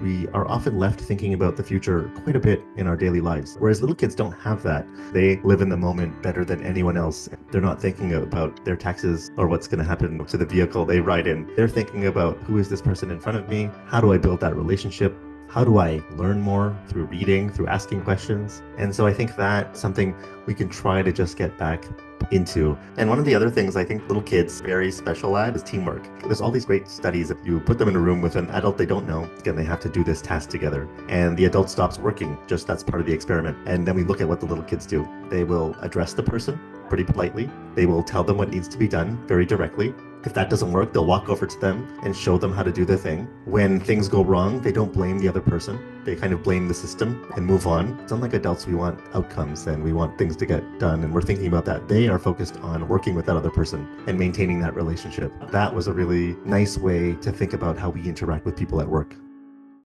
we are often left thinking about the future quite a bit in our daily lives. Whereas little kids don't have that. They live in the moment better than anyone else. They're not thinking about their taxes or what's going to happen to the vehicle they ride in. They're thinking about, who is this person in front of me? How do I build that relationship? How do I learn more through reading, through asking questions? And so I think that's something we can try to just get back into. And one of the other things I think little kids very special at is teamwork. There's all these great studies. If you put them in a room with an adult they don't know, again, they have to do this task together. And the adult stops working. Just that's part of the experiment. And then we look at what the little kids do. They will address the person pretty politely. They will tell them what needs to be done very directly. If that doesn't work, they'll walk over to them and show them how to do the thing. When things go wrong, they don't blame the other person. They kind of blame the system and move on. It's unlike adults, we want outcomes and we want things to get done, and we're thinking about that. They are focused on working with that other person and maintaining that relationship. That was a really nice way to think about how we interact with people at work.